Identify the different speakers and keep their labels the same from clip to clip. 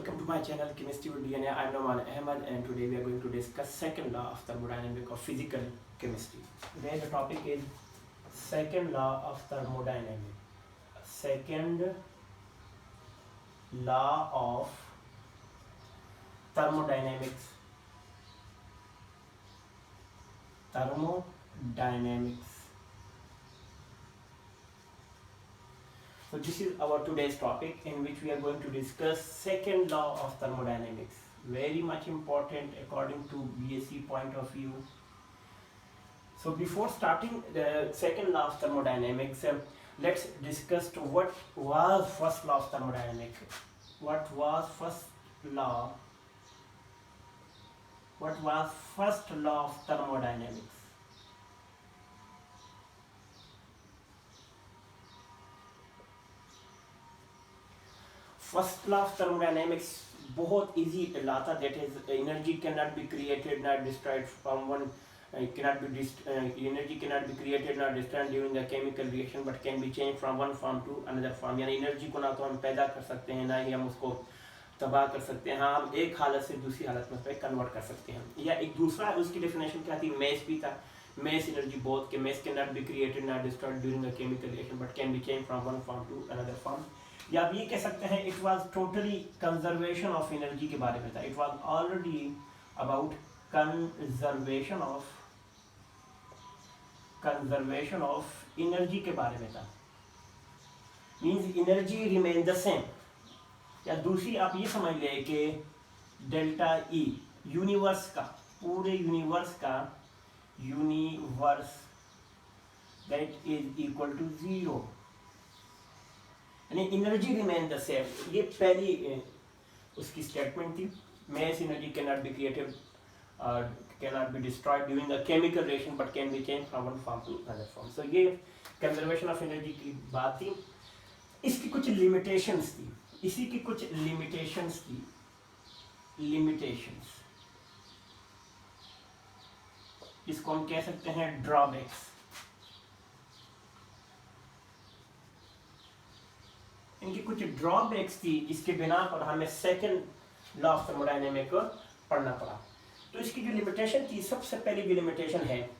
Speaker 1: welcome to my channel Chemistry with DNA. I'm Noman Ahmed and today we are going to discuss second law of thermodynamics of physical chemistry. Today the topic is second law of thermodynamics. Second law of thermodynamics. Thermodynamics. So this is our today's topic in which we are going to discuss second law of thermodynamics. Very much important according to BSc point of view. So before starting the second law of thermodynamics, let's discuss what was first law of thermodynamics. What was first law? What was first law of thermodynamics? First law of thermodynamics बहुत easy law था, that is energy cannot be created nor destroyed from one energy cannot be created nor destroyed during the chemical reaction but can be changed from one form to another form. यानी energy को ना तो हम पैदा कर सकते हैं ना ही हम उसको तबाह कर सकते हैं. हाँ, हम एक हालत से दूसरी हालत में कन्वर्ट कर सकते हैं. या एक दूसरा उसकी डेफिनेशन क्या थी, मेस भी था. मेस एनर्जी बोथ के mass can not be created not destroyed during the chemical reaction but can be change from one form to another form. या आप ये कह सकते हैं it was totally conservation of energy के बारे में था. It was already about conservation of energy के बारे में था. Means energy remain the same. या दूसरी आप ये समझ लें कि डेल्टा ई यूनिवर्स का, पूरे universe that is equal to zero. यानी एनर्जी रिमेन द सेम. ये पहली उसकी स्टेटमेंट थी. mass energy cannot be created cannot be destroyed during the chemical reaction but can be changed from one form to another form. So ये conservation of energy की बात थी. इसकी कुछ लिमिटेशंस थी. इसी की कुछ लिमिटेशंस थी. इसको हम कह सकते हैं ड्रॉबैक्स. इनकी कुछ ड्रॉबैक्स थी जिसके बिना पर हमें सेकंड लॉ ऑफ थर्मोडायनेमिक्स को पढ़ना पड़ा. तो इसकी जो लिमिटेशन थी, सबसे पहली जो लिमिटेशन है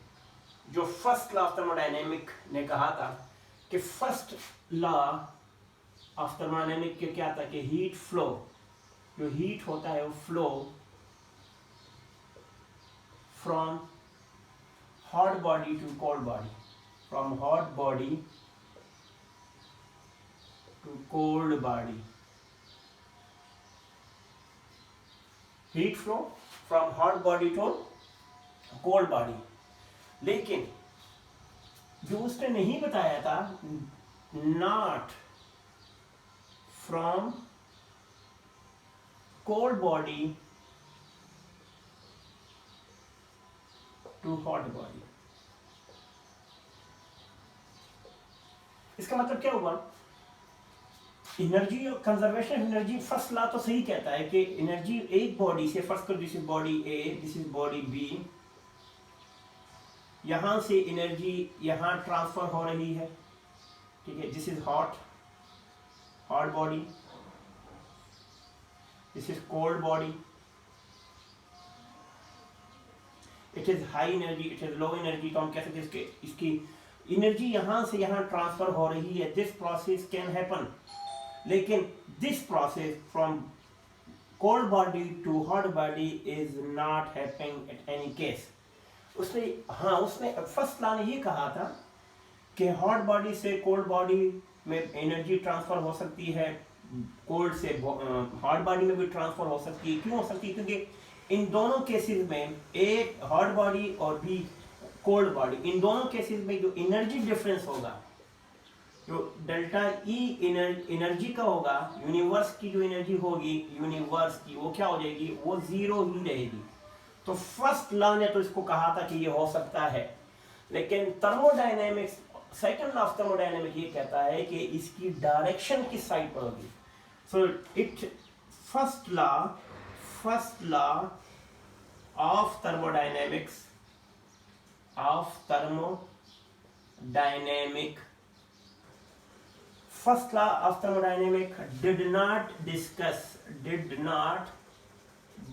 Speaker 1: जो फर्स्ट लॉ ऑफ थर्मोडायनेमिक्स ने कहा था कि फर्स्ट लॉ ऑफ थर्मोडायनेमिक्स के क्या था कि हीट फ्लो, जो हीट होता है वो flow from hot body to cold body, from hot body to cold body. Heat flow from hot body to cold body. लेकिन जो उसने नहीं बताया था, not from cold body to hot body. इसका मतलब क्या हुआ? Energy conservation of energy first law तो सही कहता है कि एनर्जी एक बॉडी से, फर्स्ट कर this is body A, this is body B, यहां से एनर्जी यहां ट्रांसफर हो रही है. ठीक है, this is hot body, this is cold body. It is high energy, it is low energy. तो हम कह सकते हैं इसकी एनर्जी यहां से यहां ट्रांसफर हो रही है. This process can happen. लेकिन this process from cold body to hot body is not happening at any case. उसने फर्स्ट लॉ ने ये कहा था कि हॉट बॉडी से कोल्ड बॉडी में एनर्जी ट्रांसफर हो सकती है, कोल्ड से हॉट बॉडी में भी ट्रांसफर हो सकती है. क्यों हो सकती है? क्योंकि इन दोनों केसेस में, एक हॉट बॉडी और भी कोल्ड बॉडी, इन दोनों केसेस में जो एनर्जी डिफरेंस होगा, जो डेल्टा ई एनर्जी का होगा, यूनिवर्स की जो एनर्जी होगी यूनिवर्स की, वो क्या हो जाएगी? वो जीरो ही रहेगी. तो फर्स्ट लॉ ने तो इसको कहा था कि ये हो सकता है. लेकिन thermodynamics, second law of thermodynamics ये कहता है कि इसकी डायरेक्शन किस साइड पर होगी. So it first law of thermodynamics first law of thermodynamic did not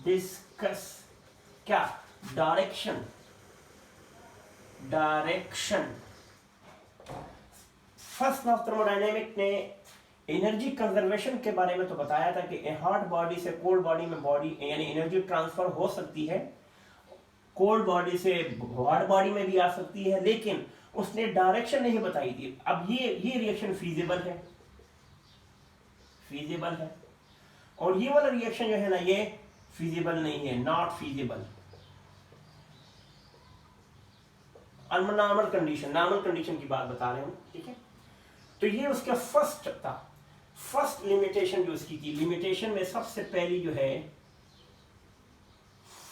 Speaker 1: discuss क्या, direction first law of thermodynamic ने एनर्जी कंजर्वेशन के बारे में तो बताया था कि हॉट बॉडी से कोल्ड बॉडी में बॉडी यानी एनर्जी ट्रांसफर हो सकती है, कोल्ड बॉडी से हॉट बॉडी में भी आ सकती है, लेकिन उसने डायरेक्शन नहीं बताई थी। अब ये रिएक्शन फीजिबल है और ये वाला रिएक्शन जो है ना ये फीजिबल नहीं है, नॉट फीजिबल। नॉर्मल कंडीशन की बात बता रहे हैं, ठीक है। तो ये उसका फर्स्ट लिमिटेशन जो उसकी थी, लिमिटेशन में सबसे पहली जो है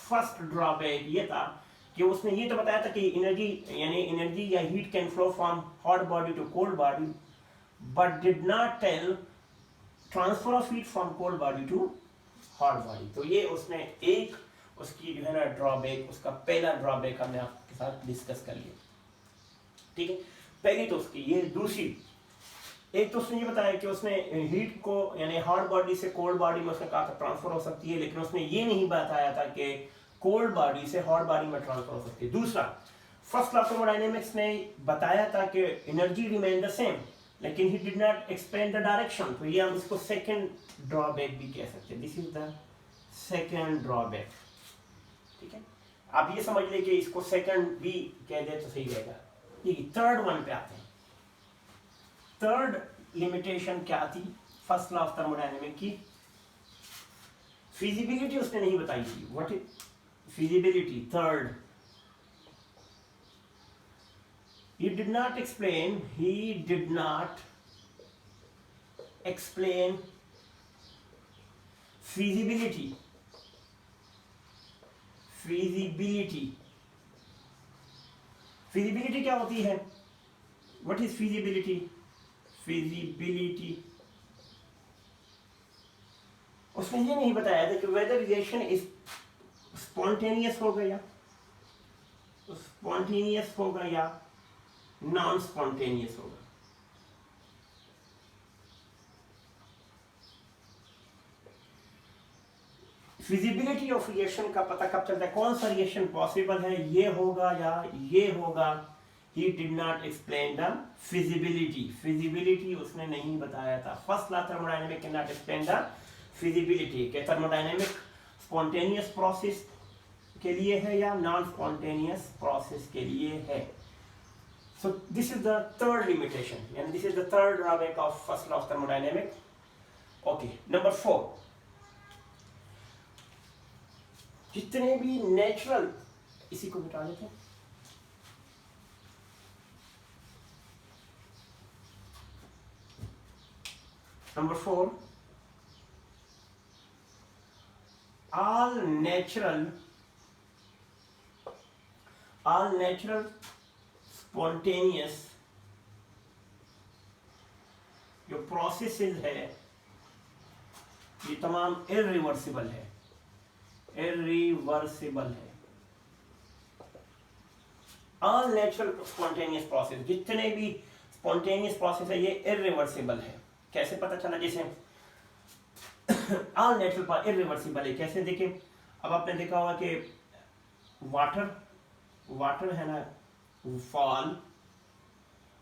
Speaker 1: फर्स्ट ड्रॉबैक ये था कि उसने ये तो बताया था कि एनर्जी या heat can flow from hot body to cold body, but did not tell transfer of heat from cold body to hot body. तो ये उसने एक उसकी जो है ना ड्रॉबैक, उसका पहला ड्रॉबैक हमने आपके साथ डिस्कस कर लिया, ठीक है। पहली तो उसकी ये, दूसरी एक तो उसने ये बताया कि उसने हीट को यानी हॉट बॉडी से कोल्ड बॉडी में उसने कहा था ट्रांसफर हो सकती है, लेकिन उसने ये नहीं बताया था कि कोल्ड बॉडी से हॉट बॉडी में ट्रांसफर हो सकती है। दूसरा, फर्स्ट लॉ ऑफ थर्मोडायनेमिक्स ने बताया था कि एनर्जी रिमेन द सेम, लेकिन he did not explain the direction. तो ये हम इसको सेकंड ड्रॉबैक भी कह सकते हैं, this is the second drawback, ठीक है। आप ये समझ ले कि इसको सेकंड भी कह दे तो सही रहेगा। ठीक है, थर्ड वन पे आते हैं। थर्ड लिमिटेशन क्या थी फर्स्ट लॉ ऑफ थर्मोडायनेमिक की? फिजिबिलिटी उसने नहीं बताई थी। What is feasibility? Third, he did not explain feasibility क्या होती है? What is feasibility? उसने ये नहीं बताया था कि whether reaction is spontaneous होगा या नॉन स्पॉन्टेनियस होगा। फिजिबिलिटी ऑफ रिएक्शन का पता कब चलता है? कौन सा रिएक्शन पॉसिबल है, ये होगा या ये होगा? He did not explain the feasibility उसने नहीं बताया था। First law thermodynamic can not explain the feasibility के थर्मोडायनेमिक स्पॉन्टेनियस प्रोसेस के लिए है या नॉन स्पॉन्टेनियस प्रोसेस के लिए है। So this is the third limitation, and this is the third drawback of first law of thermodynamics. Okay, number 4. जितने भी नेचुरल, इसी को मिटा देते हैं। Number 4, all natural स्पॉन्टेनियस जो प्रोसेसेस है ये तमाम इरिवर्सिबल है। ऑल नेचुरल स्पॉन्टेनियस प्रोसेस, जितने भी स्पॉन्टेनियस प्रोसेस है ये इरिवर्सिबल है। कैसे पता चला? जैसे ऑल नेचुरल इरिवर्सिबल है कैसे? देखिए, अब आपने देखा होगा कि वाटर है ना,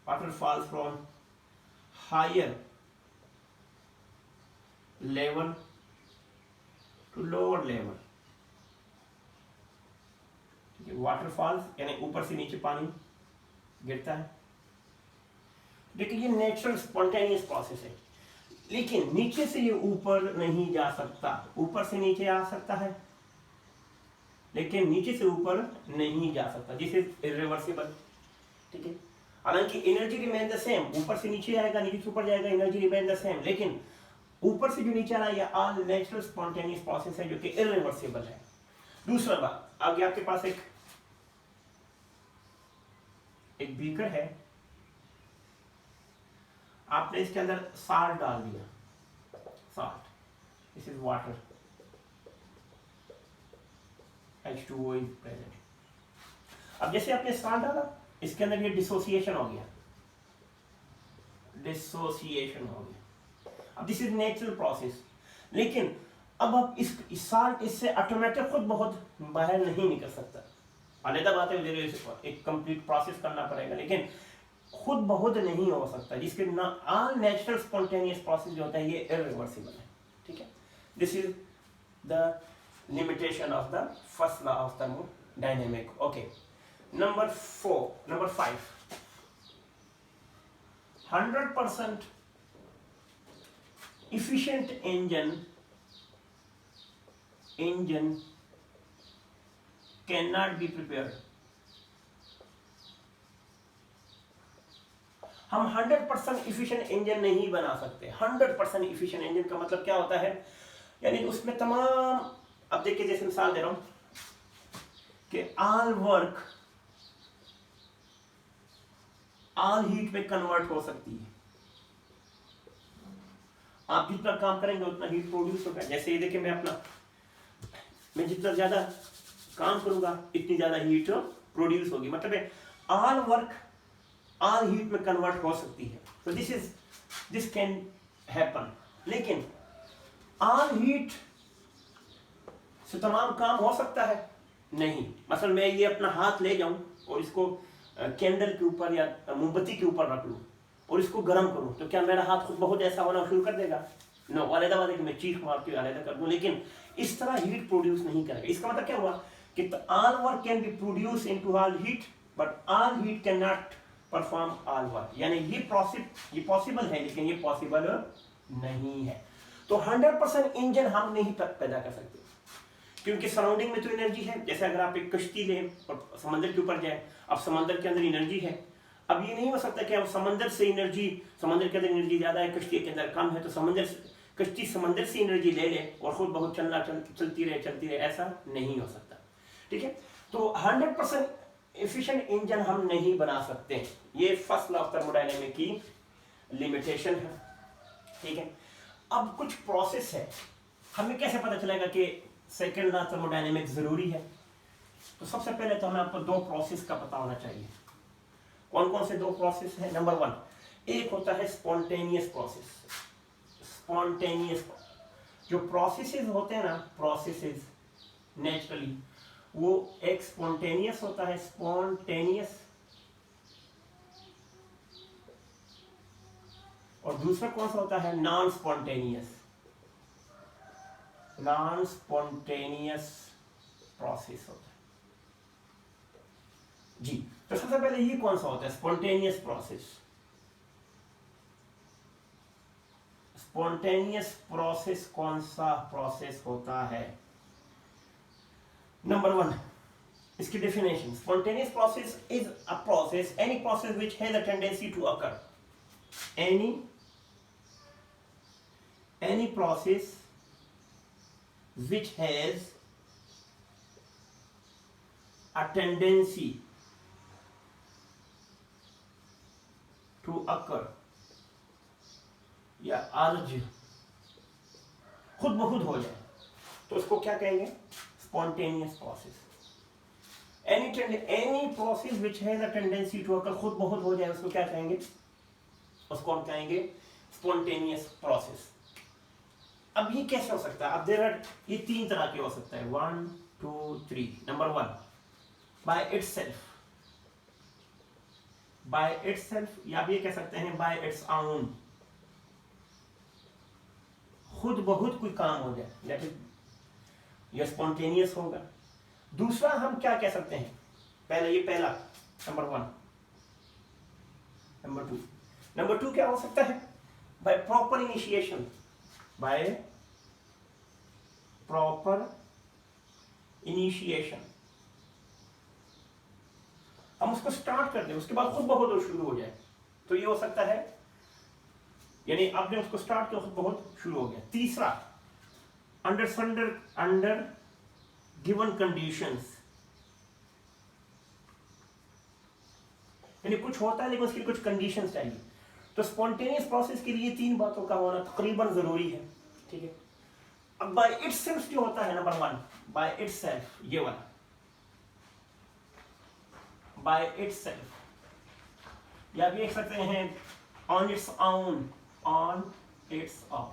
Speaker 1: water falls from higher level to lower level। ठीक है, वाटर फॉल्स यानी ऊपर से नीचे पानी गिरता है। देखिए, ये नेचुरल स्पॉन्टेनियस प्रोसेस है, लेकिन नीचे से ये ऊपर नहीं जा सकता। ऊपर से नीचे आ सकता है, लेकिन नीचे से ऊपर नहीं जा सकता। दिस इज इरिवर्सिबल, ठीक है। हालांकि एनर्जी रिमेन द सेम, ऊपर से नीचे आएगा, नीचे से ऊपर जाएगा, एनर्जी रिमेन द सेम, लेकिन ऊपर से जो नीचे आ रहा है ये ऑल नेचुरल स्पॉन्टेनियस प्रोसेस है जो कि इरिवर्सिबल है। दूसरा बात, आगे आपके पास एक बीकर है, आपने इसके अंदर साल्ट डाल दिया, this is water, H2O is present। अब जैसे आपने साल्ट डाला, इसके अंदर ये डिसोसिएशन हो गया। डिसोसिएशन हो गया। अब दिस इज नेचुरल प्रोसेस, लेकिन अब इस साल्ट इससे ऑटोमेटिक खुद बहुत बाहर नहीं निकल सकता। अलग बात है, मुझे एक कंप्लीट प्रोसेस करना पड़ेगा, लेकिन खुद बहुत नहीं हो सकता, जिसके ना ऑल नेचुरल स्पॉन्टेनियस प्रोसेस जो होता है ये इरिवर्सिबल है। ठीक है, this is the limitation of the first law of thermodynamic. Okay, number 5, 100% efficient engine cannot be prepared। हम 100% इफिशिएंट इंजन नहीं बना सकते। 100% इफिशिएंट इंजन का मतलब क्या होता है, यानी उसमें तमाम, अब देखिए जैसे मिसाल दे रहा हूं कि ऑल वर्क ऑल हीट में कन्वर्ट हो सकती है। आप जितना काम करेंगे उतना हीट प्रोड्यूस होगा। जैसे ये देखिए, मैं जितना ज्यादा काम करूंगा इतनी ज्यादा हीट प्रोड्यूस होगी, मतलब ऑल वर्क ऑल हीट में कन्वर्ट हो सकती है। तो दिस कैन हैपन, लेकिन ऑल हीट से तमाम काम हो सकता है नहीं। मतलब मैं ये अपना हाथ ले जाऊं और इसको कैंडल के ऊपर या मोमबत्ती के ऊपर रख लूं और इसको गर्म करूं, तो क्या मेरा हाथ खुद बहुत ऐसा होना शुरू कर देगा? नो, अलग बात है कि मैं चीख मार के अलग कर दूं, लेकिन इस तरह हीट प्रोड्यूस नहीं करेगा। इसका मतलब क्या हुआ कि all work can be produce into all heat, but all heat can not perform all work. यानी ये पॉसिबल है, लेकिन ये पॉसिबल नहीं है। तो 100% इंजन हम नहीं पैदा कर सकते, क्योंकि सराउंडिंग में तो एनर्जी है। जैसे अगर आप एक कश्ती लें और समंदर के ऊपर जाए, अब समंदर के अंदर एनर्जी है। अब ये नहीं हो सकता कि अब समंदर के अंदर एनर्जी ज्यादा है, कश्ती के अंदर कम है, तो कश्ती समंदर से एनर्जी ले ले और खुद बहुत चलती रहे, ऐसा नहीं हो सकता। ठीक है, तो 100% एफिशिएंट इंजन हम नहीं बना सकते। ये फर्स्ट लॉ ऑफ थर्मोडायनेमिक्स की लिमिटेशन है। ठीक है, अब कुछ प्रोसेस है, हमें कैसे पता चलेगा कि सेकंड लॉ थर्मोडायनेमिक्स जरूरी है? तो सबसे पहले तो हमें आपको दो प्रोसेस का पता होना चाहिए। कौन कौन से दो प्रोसेस है? नंबर 1, एक होता है स्पॉन्टेनियस प्रोसेस। स्पॉन्टेनियस जो प्रोसेसेस होते हैं ना, प्रोसेसेस नेचुरली, वो एक स्पॉन्टेनियस होता है, स्पॉन्टेनियस, और दूसरा कौन सा होता है? Non spontaneous. Non spontaneous process होता है जी। तो सबसे पहले ये कौन सा होता है? Spontaneous process. स्पॉन्टेनियस प्रोसेस कौन सा प्रोसेस होता है? नंबर 1, इसकी definition, spontaneous process is a process, any process which has a tendency to occur, any process which has a tendency to occur या अर्ज खुद ब खुद हो जाए, तो उसको क्या कहेंगे? Spontaneous process. Any process which has a tendency to occur, खुद बहुत हो जाए, उसको क्या कहेंगे? उसको हम कहेंगे स्पॉन्टेनियस प्रोसेस। अब ये कैसे हो सकता है? अब देयर आर, ये 3 तरह के हो सकता है, 1 2 3। नंबर 1, बाय इटसेल्फ, या आप ये कह सकते हैं बाय इट्स ओन, खुद बहुत कोई काम हो जाए, दैट इज ये स्पॉन्टेनियस होगा। दूसरा हम क्या कह सकते हैं? पहला नंबर 1। नंबर 2 क्या हो सकता है? By proper initiation, by proper initiation, हम उसको स्टार्ट कर दें, उसके बाद खुद बहुत शुरू हो जाए, तो ये हो सकता है, यानी आपने उसको स्टार्ट किया, खुद बहुत शुरू हो गया। तीसरा, अंडर गिवन कंडीशंस, यानी कुछ होता है लेकिन उसकी कुछ कंडीशंस चाहिए। तो स्पॉन्टेनियस प्रोसेस के लिए 3 बातों का होना तकरीबन जरूरी है। ठीक है, अब बाय इटसेल्फ जो होता है, नंबर 1, बाय इटसेल्फ, ये वाला बाय इटसेल्फ, या भी देख सकते हैं on its own, on its own,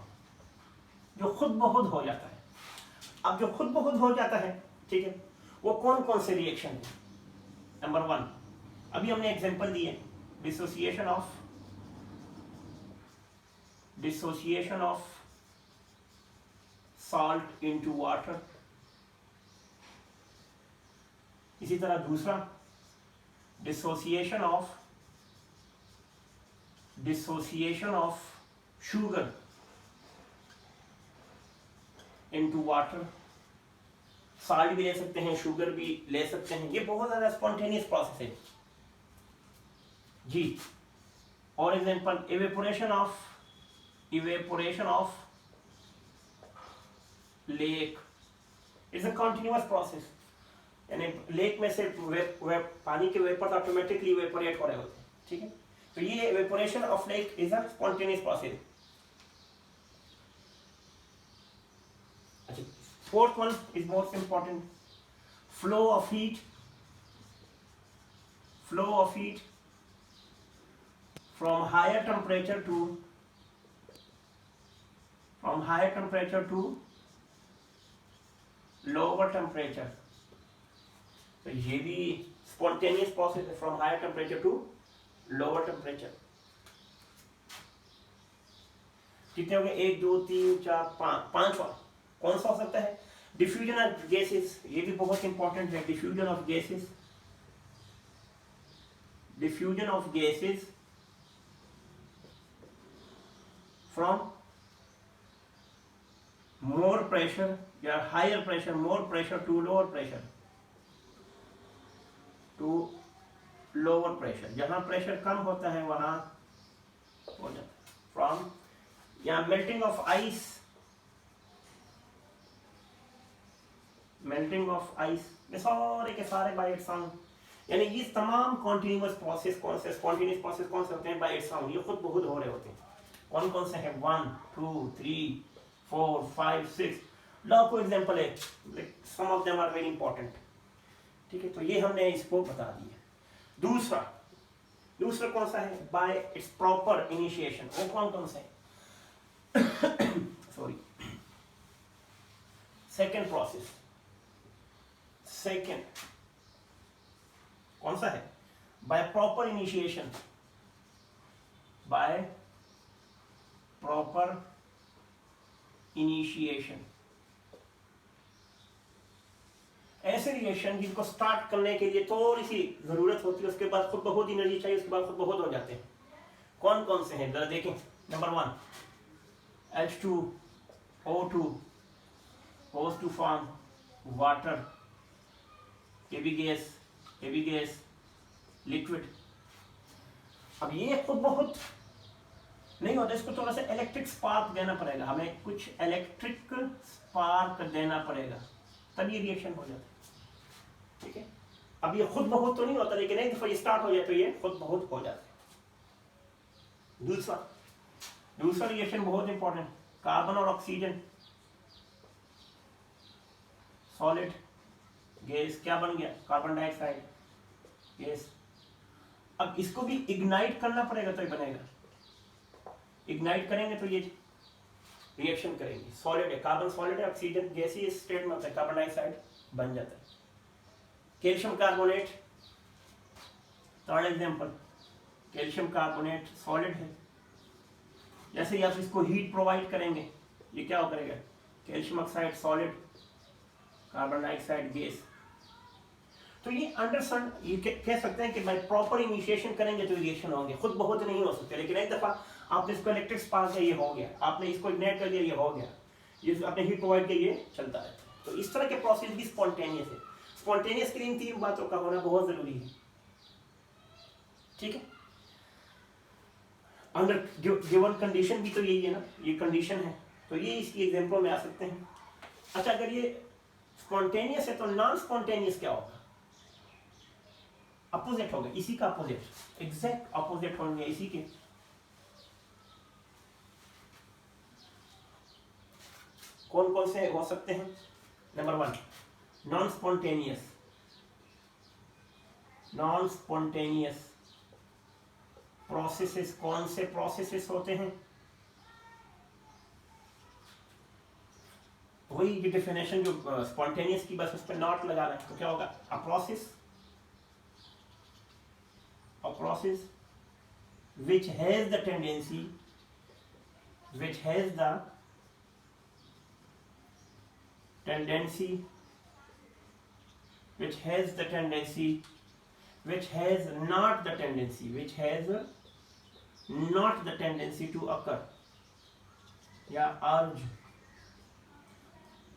Speaker 1: जो खुद ब खुद हो जाता है। अब जो खुद ब खुद हो जाता है, ठीक है, वो कौन कौन से रिएक्शन है? नंबर 1, अभी हमने एग्जांपल दिए, dissociation of salt into water. इसी तरह दूसरा, dissociation of sugar into water. Salt भी ले सकते हैं, शुगर भी ले सकते हैं, ये बहुत ज्यादा स्पॉन्टेनियस प्रोसेस है जी। और example, evaporation of lake is a continuous process, यानी लेक में से पानी के वेपर ऑटोमेटिकली इवेपोरेट हो रहे होते हैं, ठीक है। तो ये evaporation of lake is a spontaneous process. अच्छा, fourth one is most important, flow of heat from higher temperature to lower temperature। तो ये भी spontaneous process है, from higher temperature to lower temperature। कितने हो गए? 1 2 3 4 5, पांचवा कौन सा हो सकता है? डिफ्यूजन ऑफ गैसेस, ये भी बहुत इंपॉर्टेंट है। Diffusion of gases from more pressure या higher pressure, more pressure to lower pressure, जहां प्रेशर कम होता है वहां हो जाता है। फ्रॉम या मेल्टिंग ऑफ आइस, ये सारे के सारे बाय इट्स ओन, यानी ये तमाम कॉन्टिन्यूअस प्रोसेस कौन से, स्पॉन्टेनियस प्रोसेस कौन से होते हैं? बाय इट्स ओन, ये खुद बहुत हो रहे होते हैं। कौन कौन से हैं? 1 2 3 4 5 6, लाखों एग्जांपल है, some of them are very important, ठीक है। तो ये हमने इसको बता दिया। दूसरा कौन सा है? बाय इट्स प्रॉपर इनिशिएशन, वो कौन कौन सा है? सॉरी, सेकेंड प्रोसेस, कौन सा है? बाय प्रॉपर इनिशिएशन, ऐसे रिएक्शन जिनको स्टार्ट करने के लिए थोड़ी सी जरूरत होती है, उसके बाद खुद बहुत एनर्जी चाहिए, उसके बाद खुद बहुत हो जाते हैं। कौन कौन से हैं जरा देखें। Number 1, H2O2 goes to form water, heavy gas, liquid. अब ये खुद बहुत नहीं होता, इसको थोड़ा सा इलेक्ट्रिक स्पार्क देना पड़ेगा, हमें कुछ इलेक्ट्रिक स्पार्क देना पड़ेगा, तब ये रिएक्शन हो जाता है, ठीक है। अब ये खुद बहुत तो नहीं होता, लेकिन एक दफा ये स्टार्ट हो जाए तो ये खुद बहुत हो जाता है। दूसरा रिएक्शन बहुत इंपॉर्टेंट, कार्बन और ऑक्सीजन, सॉलिड गैस क्या बन गया? Carbon dioxide gas. अब इसको भी इग्नाइट करना पड़ेगा तो ये बनेगा, इग्नाइट करेंगे तो ये रिएक्शन करेंगे। सॉलिड है, कार्बन सॉलिड है, ऑक्सीजन गैसीय स्टेट में होता है, कार्बन डाइऑक्साइड बन जाता है। Calcium carbonate, third example, calcium carbonate solid है, जैसे ही आप इसको हीट प्रोवाइड करेंगे ये क्या हो करेगा? Calcium oxide solid, carbon dioxide gas. तो ये अंडरस्टैंड, ये कह सकते हैं कि भाई प्रॉपर इनिशिएशन करेंगे तो रिएक्शन होंगे, खुद बहुत नहीं हो सकते, लेकिन एक दफा आपने इसको इलेक्ट्रिक स्पार्क किया, ये हो गया, आपने इसको इग्नाइट कर दिया, ये हो गया, ये आपने हीट प्रोवाइड किया, ये चलता है। तो इस तरह के प्रोसेस भी स्पॉन्टेनियस है। स्पॉन्टेनियस के लिए इन 3 बातों का होना बहुत जरूरी है, ठीक है। अंडर गिवन कंडीशन भी तो यही है ना, ये कंडीशन है, तो ये इसकी एग्जांपल में आ सकते हैं। अच्छा, अगर ये स्पॉन्टेनियस है तो नॉन स्पॉन्टेनियस क्या होगा? अपोजिट होगा, इसी का अपोजिट, एग्जैक्ट अपोजिट होंगे इसी के। कौन कौन से हो सकते हैं? नंबर 1, नॉन स्पॉन्टेनियस प्रोसेसेस कौन से प्रोसेसेस होते हैं? वही जो डेफिनेशन जो स्पॉन्टेनियस की, बस उस पर नॉट लगाना है। तो क्या होगा? A process which has the tendency which has the tendency which has the tendency which has not the tendency which has not the tendency to occur या अर्ज,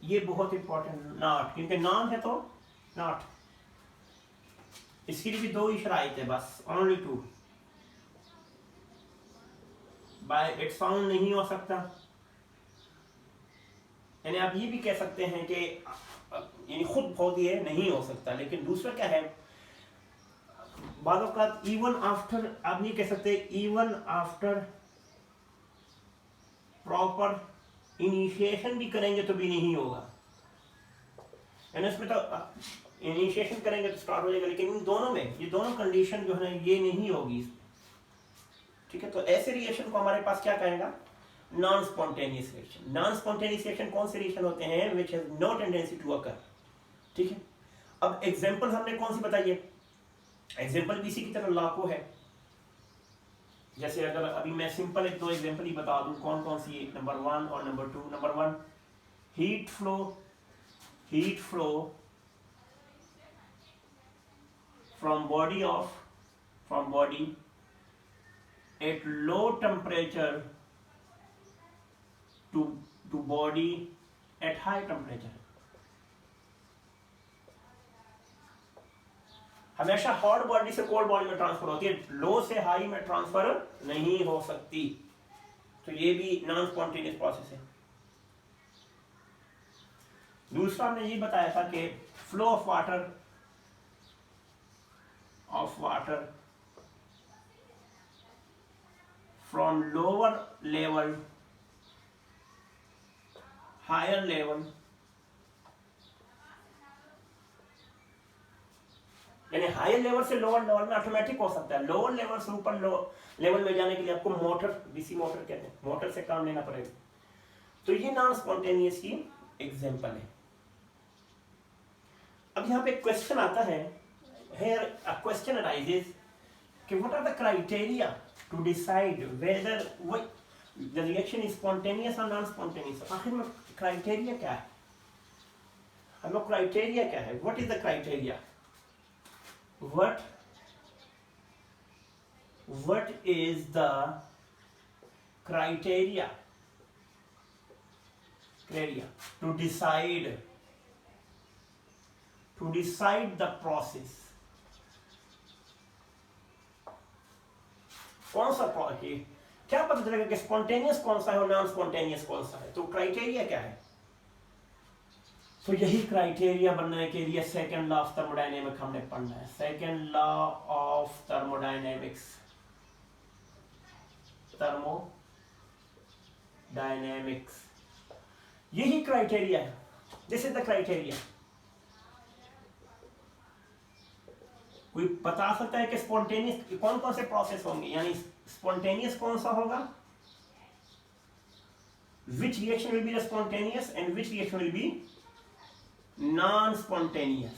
Speaker 1: ये बहुत इंपॉर्टेंट। नॉट, क्योंकि नॉन है तो नॉट, इसके लिए भी दो ही शराइत है बस, only two. By it sound नहीं हो सकता, यानी आप ये भी कह सकते हैं कि यानी खुद बहुत ही है, नहीं हो सकता। लेकिन दूसरा क्या है, बाद औक़ात इवन आफ्टर, आप नहीं कह सकते इवन आफ्टर प्रॉपर इनिशिएशन भी करेंगे तो भी नहीं होगा। यानी इसमें तो इनिशिएशन करेंगे तो स्टार्ट हो जाएगा, लेकिन इन दोनों में, ये दोनों कंडीशन जो है ना, ये नहीं होगी। ठीक है, तो ऐसे रिएक्शन को हमारे पास क्या कहेगा? Non spontaneous reaction. Non spontaneous reaction कौन से रिएक्शन होते हैं? Which has no tendency to occur. ठीक है, अब एग्जांपल हमने कौन सी बताई है? एग्जांपल भी इसी की तरह लाखों है। जैसे अगर अभी मैं सिंपल एक दो एग्जांपल ही बता दूं, कौन कौन सी, नंबर 1 और number 2। Number 1, heat flow from body at low temperature to body at high temperature। हमेशा हॉट बॉडी से कोल्ड बॉडी में ट्रांसफर होती है, लो से हाई में ट्रांसफर नहीं हो सकती। तो ये भी नॉन स्पॉन्टेनियस प्रोसेस है। दूसरा हमने ये बताया था कि flow of water from lower level higher level, यानी हायर लेवल से लोअर लेवल में ऑटोमेटिक हो सकता है। लोअर लेवल से ऊपर लेवल में जाने के लिए आपको मोटर, डीसी मोटर कहते हैं, मोटर से काम लेना पड़ेगा। तो ये नॉन स्पॉन्टेनियस की एग्जांपल है। अब यहाँ पे क्वेश्चन आता है, here a question arises कि what are the criteria to decide whether the reaction is spontaneous or non-spontaneous? आखिर में क्राइटेरिया क्या है? हम लोग क्राइटेरिया क्या है? What is the criteria? What is the criteria to decide the process? कौन सा प्रोसेस, क्या पता चलेगा कि स्पॉन्टेनियस कौन सा है और नॉन स्पॉन्टेनियस कौन सा है? तो क्राइटेरिया क्या है? तो यही क्राइटेरिया बनने के लिए सेकंड लॉ ऑफ थर्मोडायनेमिक्स हमने पढ़ना है। सेकंड लॉ ऑफ थर्मोडायनेमिक्स, यही क्राइटेरिया है। This is the criteria. कोई बता सकता है कि स्पॉन्टेनियस कौन कौन से प्रोसेस होंगे, यानी स्पॉन्टेनियस कौन सा होगा, which reaction will be the spontaneous and which reaction will be non-spontaneous?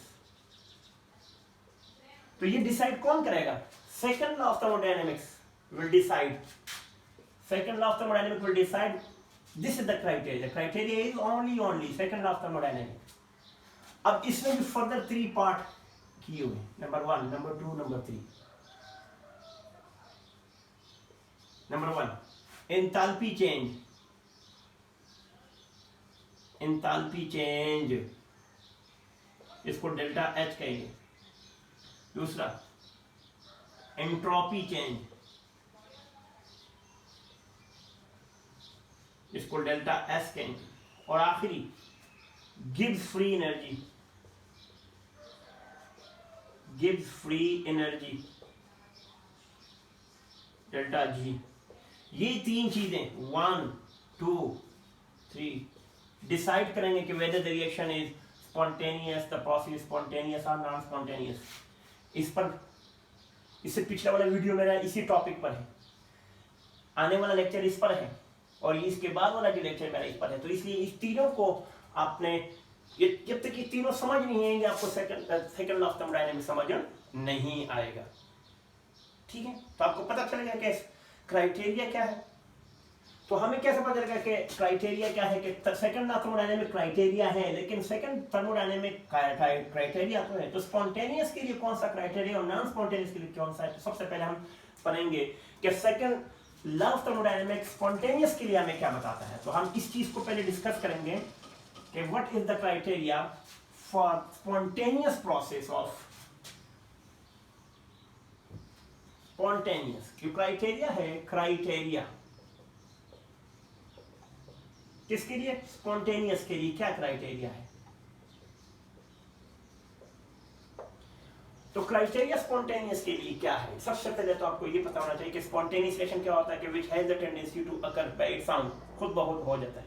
Speaker 1: तो ये डिसाइड कौन करेगा? Second law of thermodynamics will decide. Second law of thermodynamics will decide. This is the criteria. The criteria is only second law of thermodynamics. अब इसमें भी further 3 part किए हुए, number 1, number 2, number 3। Number 1, enthalpy change, इसको delta H कहेंगे। दूसरा, entropy change, इसको delta S कहेंगे। और आखिरी, Gibbs free energy, delta G. ये 3 चीजें 1, 2, 3 डिसाइड करेंगे कि whether the reaction is spontaneous, the process is spontaneous or non-spontaneous। इस पर इससे पिछला वाला वीडियो मेरा इसी टॉपिक पर है, आने वाला लेक्चर इस पर है, और इसके बाद वाला जो लेक्चर मेरा इस पर है। तो इसलिए इस तीनों को आपने, जब तक ये तीनों समझ नहीं आएंगे आपको सेकंड लॉ ऑफ थर्मोडायनामिक्स समझ नहीं आएगा। ठीक है, तो आपको पता चलेगा कि क्राइटेरिया क्या है। तो हमें कैसे पता चलेगा कि क्राइटेरिया क्या है, कि second law of thermodynamics criteria है, लेकिन सेकंड थर्मोडायनामिक क्राइटेरिया तो है। तो स्पॉन्टेनियस के लिए कौन सा क्राइटेरिया और नॉन स्पॉन्टेनियस के लिए कौन सा है? तो सबसे पहले हम पढ़ेंगे कि second law of thermodynamics spontaneous के लिए हमें क्या बताता है। तो हम इस चीज को पहले डिस्कस करेंगे कि what is the criteria for spontaneous process of spontaneous. क्यों क्राइटेरिया है? क्राइटेरिया किसके लिए? स्पॉन्टेनियस के लिए क्या क्राइटेरिया है? तो क्राइटेरिया स्पॉन्टेनियस के लिए क्या है? सबसे पहले तो आपको ये पता होना चाहिए कि स्पॉन्टेनियस रिएक्शन क्या होता है, कि which has the tendency to occur by its own, खुद बहुत हो जाता है।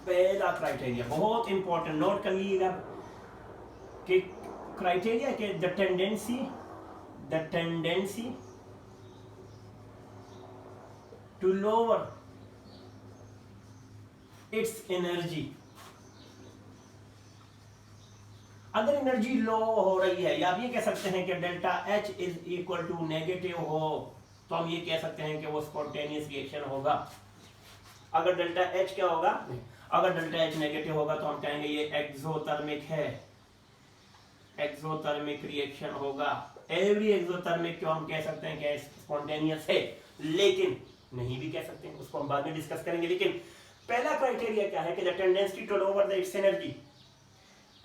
Speaker 1: पहला क्राइटेरिया बहुत इंपॉर्टेंट, नोट कर लीजिएगा कि क्राइटेरिया के the tendency to lower its energy. अगर एनर्जी लो हो रही है, या आप ये कह सकते हैं कि delta H is equal to negative हो, तो हम ये कह सकते हैं कि वो स्पॉन्टेनियस रिएक्शन होगा। अगर डेल्टा H क्या होगा? अगर डेल्टा H नेगेटिव होगा तो हम कहेंगे ये एक्सोथर्मिक है, एक्सोथर्मिक रिएक्शन होगा। एवरी एक्सोथर्मिक को हम कह सकते हैं कि स्पॉन्टेनियस है, लेकिन नहीं भी कह सकते हैं, उसको हम बाद में डिस्कस करेंगे। लेकिन पहला क्राइटेरिया क्या है कि the tendency to lower the its energy.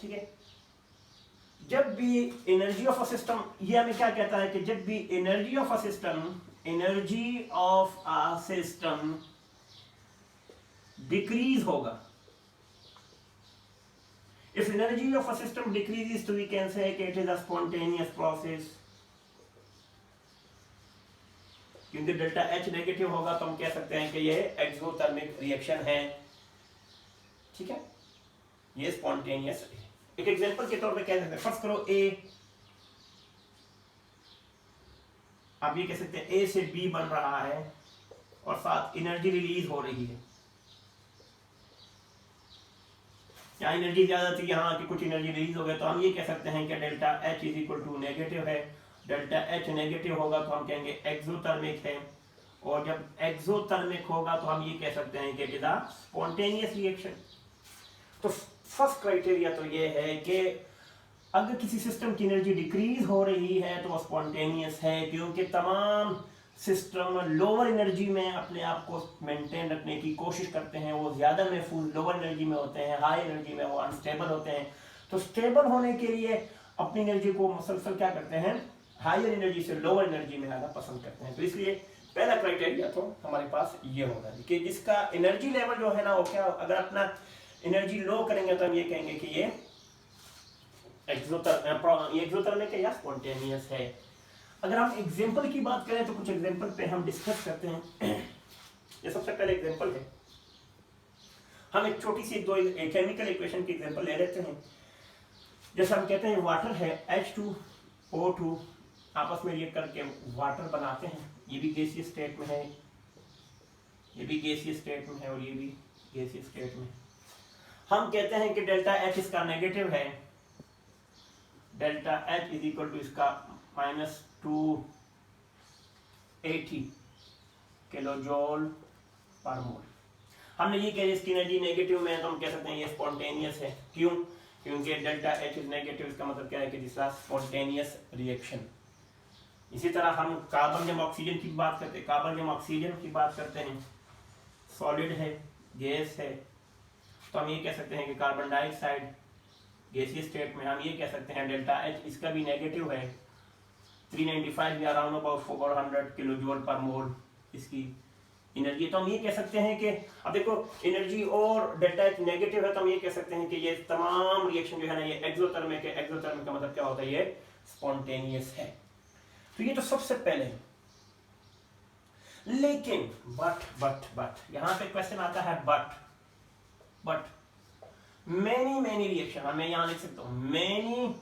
Speaker 1: ठीक है, जब भी एनर्जी ऑफ अ सिस्टम, ये हमें क्या कहता है कि जब भी energy of a system decrease होगा, if energy of a system decreases तो we can say कि it is a spontaneous process। क्योंकि डेल्टा H नेगेटिव होगा तो हम कह सकते हैं कि ये एक्सोथर्मिक रिएक्शन है। ठीक है, ये स्पॉन्टेनियस है। एक एग्जांपल के तौर पे कह सकते हैं, फर्स्ट करो A, आप ये कह सकते हैं A से B बन रहा है और साथ एनर्जी रिलीज हो रही है। यहाँ एनर्जी ज्यादा थी, यहाँ की कुछ एनर्जी रिलीज हो गया, तो हम ये कह सकते हैं कि delta H is equal to negative है। डेल्टा H नेगेटिव होगा तो हम कहेंगे एक्सोथर्मिक है, और जब एक्सोथर्मिक होगा तो हम ये कह सकते हैं कि it is a spontaneous reaction. तो फर्स्ट क्राइटेरिया तो ये है कि अगर किसी सिस्टम की एनर्जी डिक्रीज हो रही है तो वो स्पॉन्टेनियस है, क्योंकि तमाम सिस्टम लोअर एनर्जी में अपने आप को मेंटेन रखने की कोशिश करते हैं, वो ज़्यादा महफूज लोअर एनर्जी में होते हैं, हाई एनर्जी में वो अनस्टेबल होते हैं। तो स्टेबल होने के लिए अपनी एनर्जी को मुसलसल क्या करते हैं, हायर एनर्जी से लोअर एनर्जी में आना पसंद करते हैं। तो इसलिए पहला क्राइटेरिया तो हमारे पास ये होगा कि जिसका एनर्जी लेवल जो है ना वो क्या, अगर अपना एनर्जी लो करेंगे तो हम ये कहेंगे कि ये एक्सोथर्मिक है या स्पॉन्टेनियस है। अगर हम एग्जांपल की बात करें तो कुछ एग्जांपल पे हम डिस्कस करते हैं। ये सबसे पहले एग्जांपल है, हम एक छोटी सी दो केमिकल इक्वेशन की एग्जांपल ले लेते हैं। जैसे हम कहते हैं वाटर है H2O2, आपस में रिएक्ट करके वाटर बनाते हैं। ये भी गैसीय स्टेट में है, ये भी गैसीय स्टेट में है, और ये भी गैसीय स्टेट में। हम कहते हैं कि डेल्टा H इसका नेगेटिव है, delta H is equal to इसका -280 किलोजोल पर मोल। हमने ये कहा इसकी एनर्जी नेगेटिव में है तो हम कह सकते हैं ये स्पॉन्टेनियस है। क्यों? क्योंकि डेल्टा H इज नेगेटिव, इसका मतलब क्या है कि दिस इज स्पॉन्टेनियस रिएक्शन। इसी तरह हम कार्बन जब ऑक्सीजन की बात करते हैं, कार्बन जब ऑक्सीजन की बात करते हैं, सॉलिड है, गैस है, तो हम ये कह सकते हैं कि कार्बन डाइऑक्साइड गैसीय स्टेट में, हम ये कह सकते हैं डेल्टा H इसका भी नेगेटिव है, 395 या अराउंड अबाउट 400 किलोजूल पर मोल इसकी एनर्जी। तो हम ये कह सकते हैं कि अब देखो एनर्जी और डेल्टा H नेगेटिव है तो हम ये कह सकते हैं कि ये तमाम रिएक्शन जो है ना ये एक्सोथर्मिक है। एक्सोथर्मिक का मतलब क्या होता है, ये स्पॉन्टेनियस है। तो ये तो सबसे पहले है। लेकिन बट यहां पे क्वेश्चन आता है बट मेनी रिएक्शन, मैं यहां लिख सकता हूं मेनी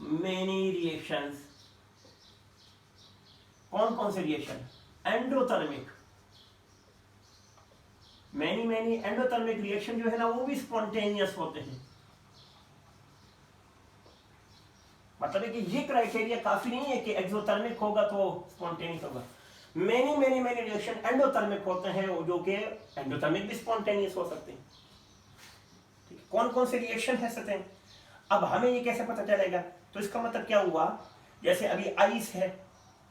Speaker 1: मेनी रिएक्शंस, कौन कौन से reaction? Endothermic, many endothermic reaction जो है ना वो भी स्पॉन्टेनियस होते हैं। मतलब है कि ये क्राइटेरिया काफी नहीं है कि एक्सोथर्मिक होगा तो स्पॉन्टेनियस होगा। मेनी रिएक्शन एंडोथर्मिक होते हैं जो कि एंडोथर्मिक भी स्पॉन्टेनियस हो सकते हैं। ठीक है, कौन कौन से रिएक्शन है सकते हैं? अब हमें ये कैसे पता चलेगा? तो इसका मतलब क्या हुआ, जैसे अभी आइस है,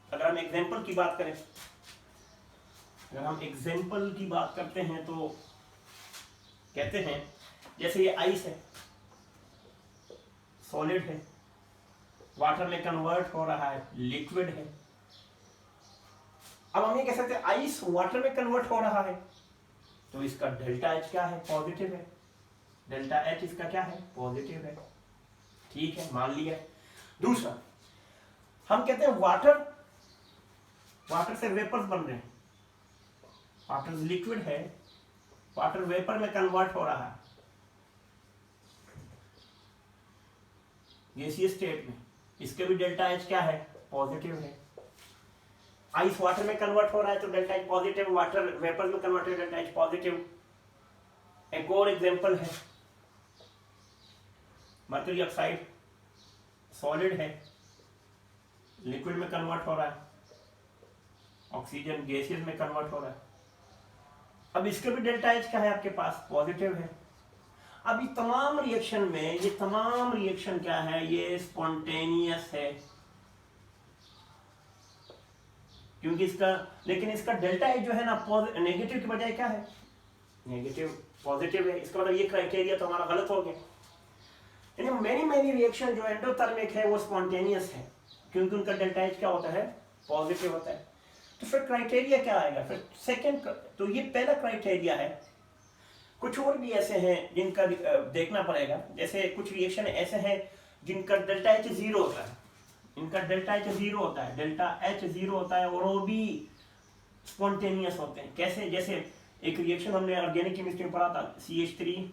Speaker 1: अगर हम एग्जाम्पल की बात करें, अगर हम एग्जाम्पल की बात करते हैं तो कहते हैं जैसे ये आइस है, सॉलिड है, वाटर में कन्वर्ट हो रहा है, लिक्विड है। अब हम ये कह सकते हैं आइस वाटर में कन्वर्ट हो रहा है, तो इसका डेल्टा एच क्या है? पॉजिटिव है। डेल्टा एच इसका क्या है? पॉजिटिव है। ठीक है, मान लिया। दूसरा, हम कहते हैं वाटर से वेपर्स बन रहे हैं, वाटर लिक्विड है, वाटर वेपर में कन्वर्ट हो रहा है गैसीय स्टेट में, इसके भी डेल्टा एच क्या है? पॉजिटिव है। आइस वाटर में कन्वर्ट हो रहा है तो delta H positive, water vapour में कन्वर्ट हो डेल्टा एच पॉजिटिव। एक और एग्जांपल है, मर्क्यूरी ऑक्साइड सॉलिड है, लिक्विड में कन्वर्ट हो रहा है, ऑक्सीजन गैसेस में कन्वर्ट हो रहा है। अब इसके भी डेल्टा एच क्या है आपके पास? पॉजिटिव है। अब ये तमाम रिएक्शन में, ये तमाम रिएक्शन क्या है? ये स्पॉन्टेनियस है, क्योंकि लेकिन इसका डेल्टा एच जो है ना नेगेटिव के बजाय क्या है? नेगेटिव, पॉजिटिव है। इसका मतलब ये क्राइटेरिया तो हमारा गलत हो गया। मेनी रिएक्शन जो एंडोथर्मिक है वो स्पॉन्टेनियस है, क्योंकि उनका डेल्टा एच क्या होता है? पॉजिटिव होता है। तो फिर क्राइटेरिया क्या आएगा? फिर सेकंड, तो ये पहला क्राइटेरिया है। कुछ और भी ऐसे हैं जिनका देखना पड़ेगा, जैसे कुछ रिएक्शन ऐसे हैं जिनका डेल्टा एच जीरो होता है, इनका डेल्टा एच जीरो होता है, डेल्टा एच जीरो होता है, और वो भी स्पॉन्टेनियस होते हैं। कैसे? जैसे एक रिएक्शन हमने ऑर्गेनिक केमिस्ट्री में पढ़ा था, CH3,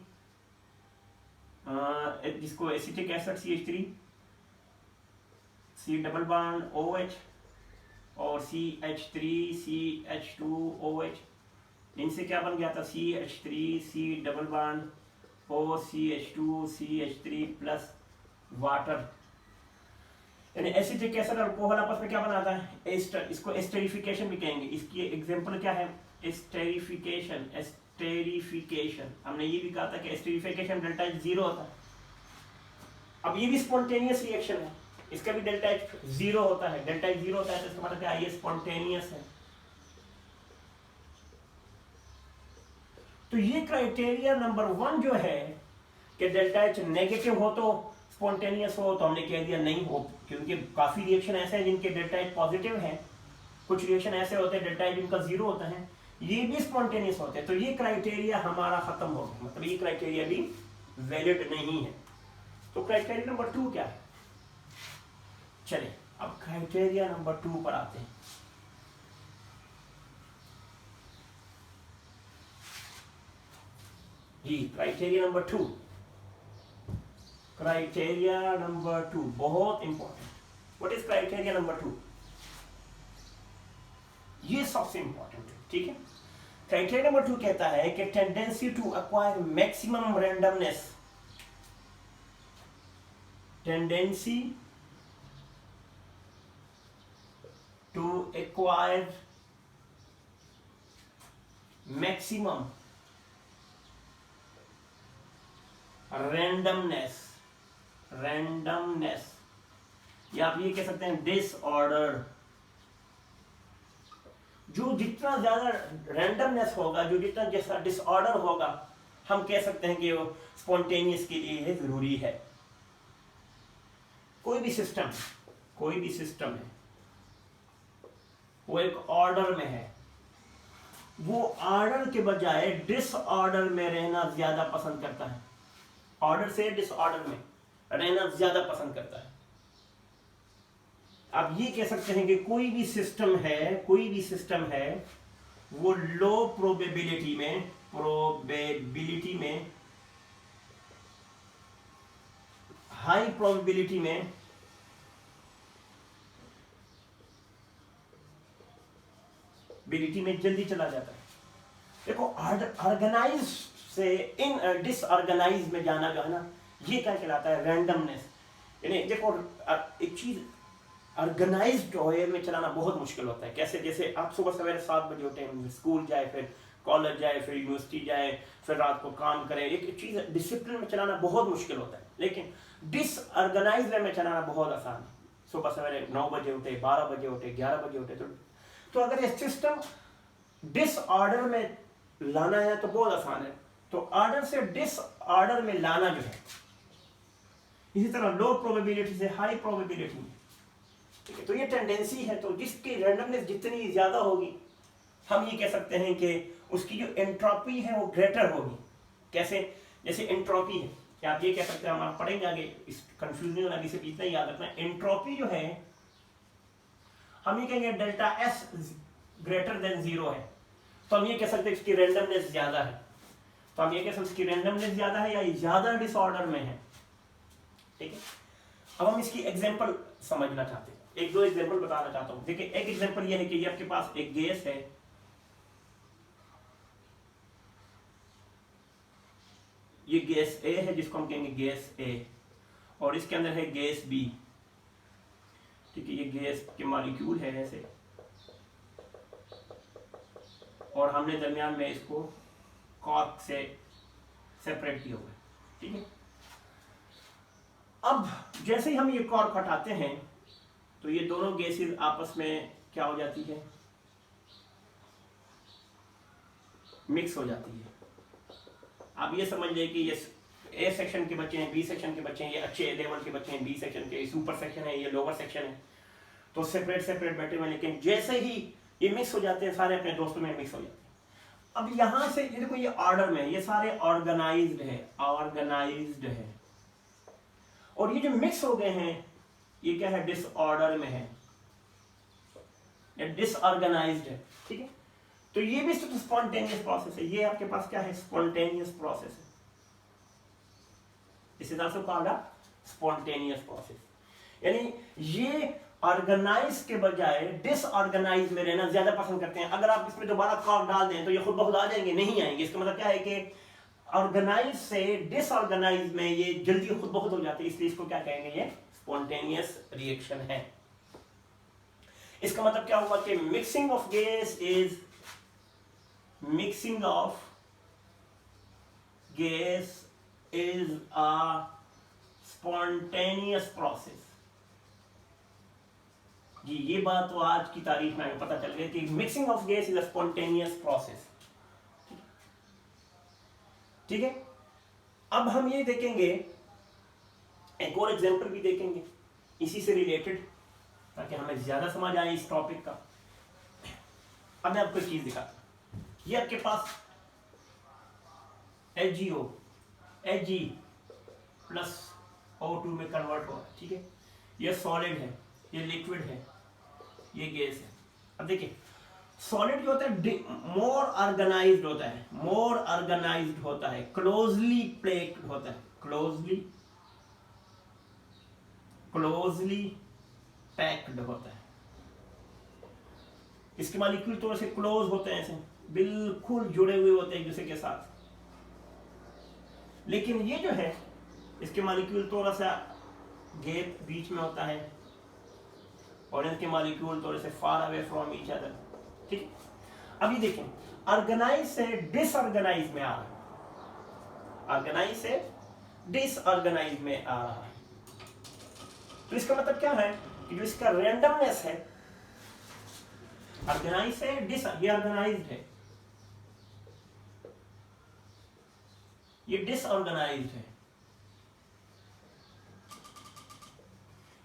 Speaker 1: जिसको acetic acid CH3, C double bond OH और CH3CH2OH, इनसे क्या बन गया था? CH3C double bond OCH2CH3 plus water, यानी एसिटिक एसिड और अल्कोहल आपस में क्या बनाता है? एस्टर। इसको एस्टेरिफिकेशन भी कहेंगे। इसकी एग्जांपल क्या है? एस्टेरिफिकेशन। एस्टेरिफिकेशन, हमने ये भी कहा था कि एस्टेरिफिकेशन डेल्टा एच जीरो होता है। अब ये भी स्पॉन्टेनियस रिएक्शन है, इसका भी डेल्टा एच जीरो होता है। डेल्टा एच जीरो होता है तो इसका मतलब क्या? ये स्पॉन्टेनियस है। तो ये क्राइटेरिया नंबर 1 जो है कि डेल्टा एच नेगेटिव हो तो स्पॉन्टेनियस हो, तो हमने कह दिया नहीं हो, क्योंकि काफी रिएक्शन ऐसे हैं जिनके डेल्टा एच पॉजिटिव है, कुछ रिएक्शन ऐसे होते हैं डेल्टा एच जिनका जीरो होता है, ये भी स्पॉन्टेनियस होते हैं। तो ये क्राइटेरिया हमारा खत्म हो गया, मतलब ये क्राइटेरिया भी वैलिड नहीं है। तो क्राइटेरिया नंबर 2 क्या है? चलिए अब क्राइटेरिया नंबर 2 पर आते हैं। जी, क्राइटेरिया नंबर 2, क्राइटेरिया नंबर 2 बहुत important. What is criteria number 2? ये सबसे इंपॉर्टेंट है, ठीक है। क्राइटेरिया नंबर 2 कहता है कि tendency to acquire maximum randomness, tendency to acquire maximum randomness, randomness, या आप ये कह सकते हैं डिसऑर्डर। जो जितना ज्यादा रैंडमनेस होगा, जो जितना जैसा डिसऑर्डर होगा, हम कह सकते हैं कि वो स्पॉन्टेनियस के लिए जरूरी है। कोई भी सिस्टम है, वो एक ऑर्डर में है, वो ऑर्डर के बजाय डिसऑर्डर में रहना ज्यादा पसंद करता है, ऑर्डर से डिसऑर्डर में रहना ज्यादा पसंद करता है। आप ये कह सकते हैं कि कोई भी सिस्टम है वो लो प्रोबेबिलिटी में हाई प्रोबेबिलिटी में रिवर्सिबिलिटी में जल्दी चला जाता है। देखो ऑर्गेनाइज से इन डिसऑर्गेनाइज में जाना जो है ना, ये क्या कहलाता है, रैंडमनेस। यानी देखो एक चीज ऑर्गेनाइज्ड वे में चलाना बहुत मुश्किल होता है। कैसे, जैसे आप सुबह सवेरे 7 बजे उठे, स्कूल जाए, फिर कॉलेज जाए, फिर यूनिवर्सिटी जाए, फिर रात को काम करें, एक चीज डिसिप्लिन में चलाना बहुत मुश्किल होता है। लेकिन डिसऑर्गेनाइज वे में चलाना बहुत आसान है। सुबह सवेरे 9 बजे उठे, 12 बजे उठे, 11 बजे उठे, तो अगर ये सिस्टम डिसऑर्डर में लाना है तो बहुत आसान है। तो ऑर्डर से डिसऑर्डर में लाना जो है, इसी तरह लो प्रोबेबिलिटी से हाई प्रोबेबिलिटी, ठीक है। तो ये टेंडेंसी है, तो जिसकी रैंडमनेस जितनी ज्यादा होगी, हम ये कह सकते हैं कि उसकी जो एंट्रोपी है वो ग्रेटर होगी। कैसे, जैसे एंट्रोपी है, क्या आप ये कह सकते हैं, हम आप पढ़ेंगे आगे, इस कंफ्यूजन होना, सिर्फ इतना ही याद रखना, एंट्रोपी जो है हम ये कहेंगे डेल्टा एस ग्रेटर देन 0 है, तो हम ये कह सकते हैं इसकी रैंडमनेस ज्यादा है। तो हम ये कह सकते हैं इसकी रैंडमनेस ज्यादा है या ज्यादा डिसऑर्डर में है, ठीक है। अब हम इसकी एग्जांपल समझना चाहते हैं, एक दो एग्जांपल बताना चाहता हूं। देखिए, एक एग्जांपल ये है कि ये आपके पास एक गैस है, ये गैस ए है जिसको हम कहेंगे गैस ए, और इसके अंदर है गैस बी, ठीक है। ये गैस के मॉलिक्यूल है ऐसे, और हमने दरमियान में इसको कॉर्क से सेपरेट किया हुआ है, ठीक है। अब जैसे ही हम ये कॉर्क हटाते हैं तो ये दोनों गैसेस आपस में क्या हो जाती है, मिक्स हो जाती है। आप ये समझ लें कि ये ए सेक्शन के बच्चे हैं, बी सेक्शन के बच्चे हैं, ये अच्छे लेवल के बच्चे हैं, बी सेक्शन के, सुपर सेक्शन है, ये लोअर सेक्शन है, तो सेपरेट सेपरेट बैठे हुए, लेकिन जैसे ही ये मिक्स हो जाते हैं, सारे अपने दोस्तों में मिक्स हो जाते हैं। अब यहां से देखो, ये ऑर्डर में, ये सारे ऑर्गेनाइज्ड है, ऑर्गेनाइज्ड है, और ये जो मिक्स हो गए हैं ये क्या है, डिसऑर्डर में है, ये डिसऑर्गेनाइज्ड है, ठीक है। तो ये भी स्पॉन्टेनियस प्रोसेस है, ये आपके पास क्या है, स्पॉन्टेनियस प्रोसेस है, इस हिसाब से कहा स्पॉन्टेनियस प्रोसेस। यानी ये ऑर्गेनाइज के बजाय डिसऑर्गेनाइज में रहना ज्यादा पसंद करते हैं। अगर आप इसमें दोबारा कॉर्क डाल दें तो ये खुद ब खुद आ जाएंगे, नहीं आएंगे। इसका मतलब क्या है कि ऑर्गेनाइज से डिसऑर्गेनाइज में ये जल्दी खुद ब खुद हो जाते हैं, इसलिए इसको क्या कहेंगे, ये स्पॉन्टेनियस रिएक्शन है। इसका मतलब क्या हुआ कि mixing of gas is mixing of gas is a spontaneous process. जी, ये बात तो आज की तारीख में हमें पता चल गई कि mixing of gas is a spontaneous process, ठीक है। अब हम ये देखेंगे, एक और एग्जांपल भी देखेंगे इसी से रिलेटेड, ताकि हमें ज्यादा समझ आए इस टॉपिक का। अब मैं आपको एक चीज दिखाता हूं, ये आपके पास HgO Hg प्लस O2 में कन्वर्ट हो रहा है, ठीक है। ये सॉलिड है, ये लिक्विड है, ये गैस है। अब देखिए, सॉलिड जो होता है मोर ऑर्गेनाइज्ड होता है, मोर ऑर्गेनाइज्ड होता है, क्लोजली पैक्ड होता है, क्लोजली पैक्ड होता है। इसके मॉलिक्यूल थोड़े से क्लोज होते हैं, ऐसे बिल्कुल जुड़े हुए होते हैं एक दूसरे के साथ। लेकिन ये जो है, इसके मॉलिक्यूल थोड़ा सा गैप बीच में होता है, और इनके मॉलिक्यूल थोड़े से far away from each other, ठीक। अभी देखें, ऑर्गेनाइज से डिसऑर्गेनाइज में आ रहा है, ऑर्गेनाइज से डिसऑर्गेनाइज में आ रहा है। तो इसका मतलब क्या है कि जो इसका रैंडमनेस है, ऑर्गेनाइज से डिसऑर्गेनाइज्ड है, ये डिसऑर्गेनाइज्ड है।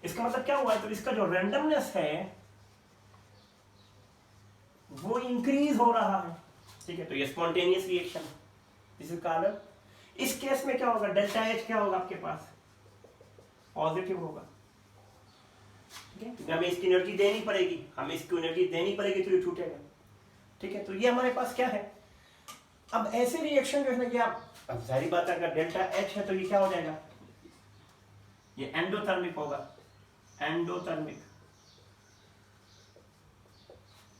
Speaker 1: इसका मतलब क्या हुआ है, तो इसका जो रैंडमनेस है वो इंक्रीज हो रहा है, ठीक है। तो ये स्पॉन्टेनियस रिएक्शन है, दिस इज कॉल्ड। इस केस में क्या होगा, डेल्टा H क्या होगा आपके पास, पॉजिटिव होगा, ठीक है। हमें इसकी एनर्जी देनी पड़ेगी, हमें इसकी एनर्जी देनी पड़ेगी तो ये छूटेगा, ठीक है। तो ये हमारे पास क्या है। अब ऐसे रिएक्शन जो है ना, ये आप सारी बात, अगर डेल्टा H है तो ये क्या हो जाएगा, ये एंडोथर्मिक होगा, एंडोथर्मिक,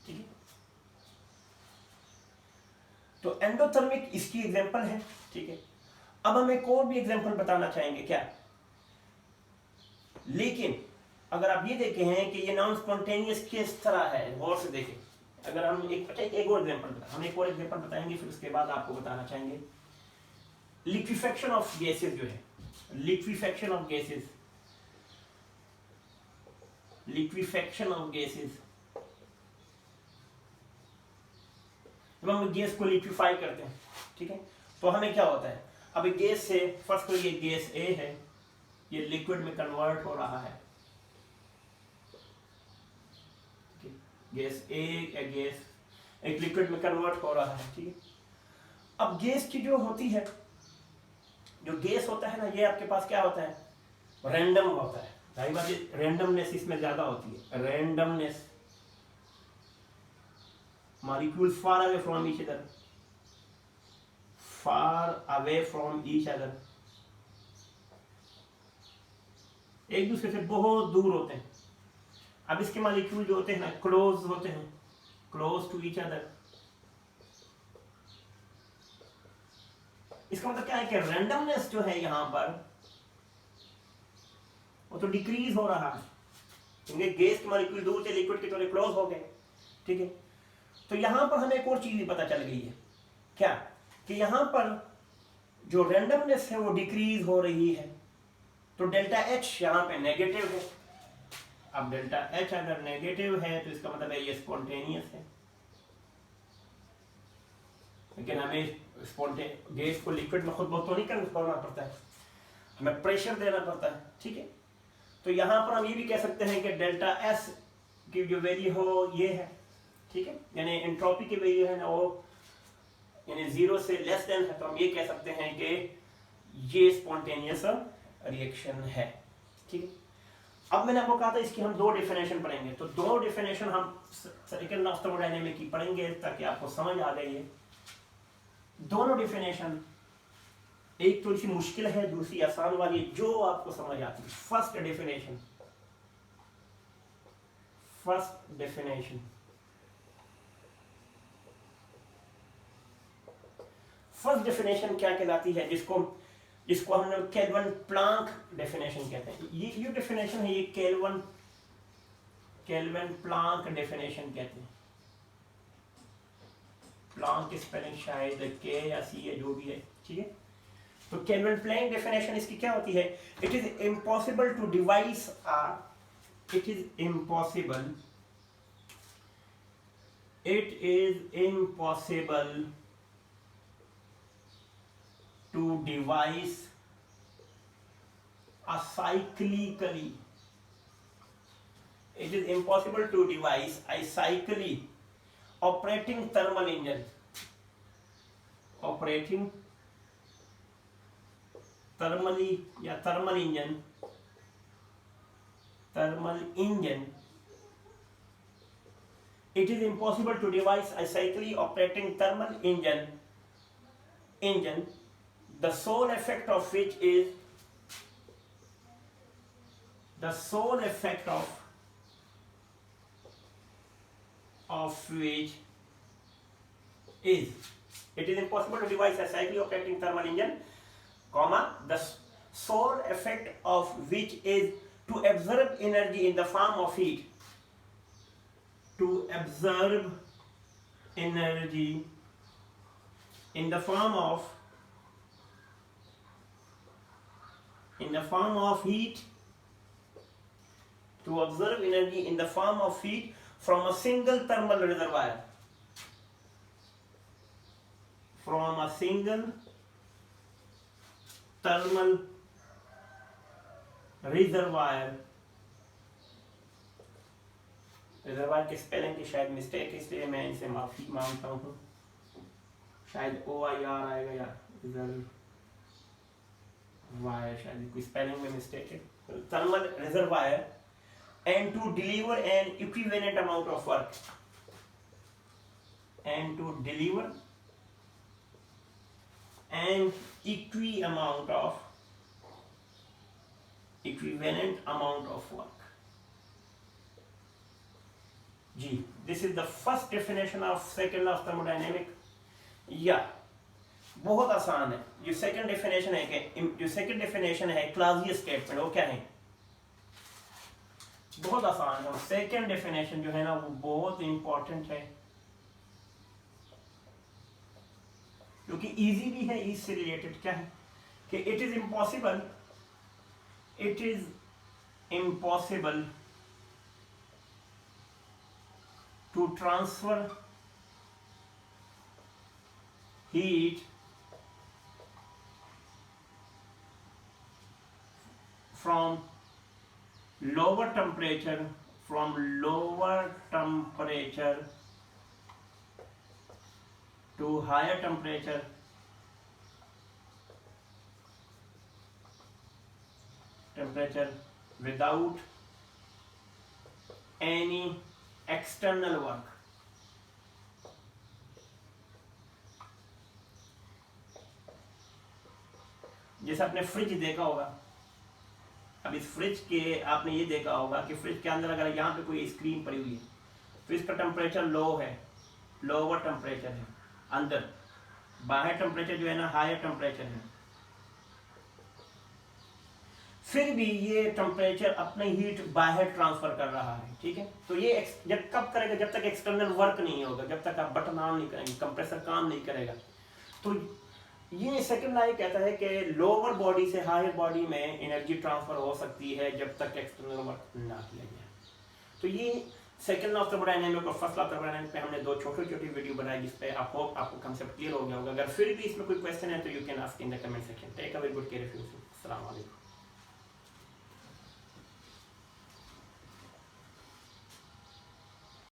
Speaker 1: ठीक है। तो एंडोथर्मिक इसकी एग्जांपल है, ठीक है। अब हम एक और भी एग्जांपल बताना चाहेंगे क्या, लेकिन अगर आप ये देखे हैं कि ये नॉन स्पॉन्टेनियस किस तरह है, गौर से देखें। अगर हम एक और एग्जांपल बताएंगे, फिर उसके बाद आपको बताना चाहेंगे लिक्विफेक्शन ऑफ गैसेस जो है, लिक्विफेक्शन ऑफ गैसेस जब हम गैस को लिक्विफाई करते हैं, ठीक है, तो हमें क्या होता है, अब गैस से फर्स्ट तो ये गैस ए है, ये लिक्विड में कन्वर्ट हो रहा है, गैस ए या गैस एक लिक्विड में कन्वर्ट हो रहा है, ठीक है। अब गैस की जो होती है, जो गैस होता है ना, ये आपके पास क्या होता है, रैंडम होता है, जाहिर बात है रैंडमनेस इसमें ज्यादा होती है, randomness, molecules far away from each other, एक दूसरे से बहुत दूर होते हैं। अब इसके मॉलिक्यूल जो होते हैं ना, क्लोज होते हैं, क्लोज टू ईच अदर। इसका मतलब क्या है कि रैंडमनेस जो है यहां पर वो तो डिक्रीज हो रहा है, क्योंकि गैस के मॉलिक्यूल दूर थे, लिक्विड के थोड़े क्लोज हो गए, ठीक है। तो यहां पर हमें एक और चीज भी पता चल गई है, क्या, कि यहां पर जो रैंडमनेस है वो डिक्रीज हो रही है, तो डेल्टा एच यहां पे नेगेटिव है। अब डेल्टा एच अगर नेगेटिव है तो इसका मतलब है ये स्पॉन्टेनियस है, लेकिन हमें गैस को लिक्विड में खुद बहुत तो नहीं करना पड़ता है, हमें प्रेशर देना पड़ता है, ठीक है। तो यहां पर हम ये भी कह सकते हैं कि डेल्टा एस की जो वैल्यू हो ये है, ठीक है, यानी एंट्रोपी की वैल्यू है ना वो यानी 0 से लेस देन है, तो हम ये कह सकते हैं कि ये स्पॉन्टेनियस रिएक्शन है, ठीक है। अब मैंने आपको कहा था इसकी हम दो डेफिनेशन पढ़ेंगे, तो दो डेफिनेशन हम सेकेंड लॉ ऑफ थर्मोडायनेमिक्स की पढ़ेंगे ताकि आपको समझ आ जाए। दोनों डेफिनेशन, एक थोड़ी सी मुश्किल है, दूसरी आसान वाली, जो आपको समझ आती है। फर्स्ट डेफिनेशन क्या कहलाती है, जिसको हम लोग केल्विन प्लांक डेफिनेशन कहते हैं। ये डेफिनेशन है, ये केल्विन प्लांक डेफिनेशन कहते हैं। प्लांक की स्पेलिंग शायद के या सी है, जो भी है, ठीक है। तो केल्विन प्लांक डेफिनेशन इसकी क्या होती है, it is impossible to devise to devise a cyclically operating thermal engine it is impossible to devise a cyclically operating thermal engine the sole effect of which is it is impossible to devise a cyclically operating thermal engine, the sole effect of which is to absorb energy in the form of heat. To absorb energy in the form of heat. To observe energy in the form of heat from a single thermal reservoir. From a single thermal reservoir. Reservoir की spelling की शायद mistake है, इसलिए मैं इनसे माफी मांगता हूँ, शायद OIR आएगा या रिजर्वायर, शायद कोई स्पेलिंग में मिस्टेक है। Thermal reservoir and to deliver an equivalent amount of work. And to deliver an equivalent amount of work. G. This is the first definition of second law of thermodynamics. या बहुत आसान है। जो second definition है कि जो second definition है Clausius statement, वो क्या है? बहुत आसान है। सेकंड डेफिनेशन जो है ना वो बहुत इंपॉर्टेंट है क्योंकि इजी भी है। इससे रिलेटेड क्या है कि it is impossible to transfer heat from lower temperature to higher temperature without any external work। जैसे आपने फ्रिज देखा होगा, अब इस फ्रिज के आपने ये देखा होगा कि फ्रिज के अंदर अगर यहाँ पे कोई स्क्रीन पड़ी हुई है, फ्रिज का टेम्परेचर लो है, लोअर टेम्परेचर है अंदर, बाहर टेम्परेचर जो है ना हायर टेम्परेचर है, फिर भी ये टेम्परेचर अपनी हीट बाहर ट्रांसफर कर रहा है। ठीक है, तो ये जब कब करेगा? जब तक एक्सटर्नल वर्क नहीं होगा, जब तक आप बटन ऑन नहीं करेंगे, कंप्रेसर काम नहीं करेगा। तो ये सेकंड लॉ कहता है कि लोअर बॉडी से हायर बॉडी में एनर्जी ट्रांसफर हो सकती है जब तक एक्सटर्नल वर्क ना किया जाए। तो ये सेकंड लॉ ऑफ थर्मोडायनामिक्स और फर्स्ट लॉ ऑफ थर्मोडायनामिक्स पे हमने दो छोटी-छोटी वीडियो बनाई जिस पे आपको कांसेप्ट क्लियर हो गया होगा। अगर फिर भी इसमें कोई क्वेश्चन है तो you can ask in the comment section. Take a very good care of yourself. अस्सलाम वालेकुम।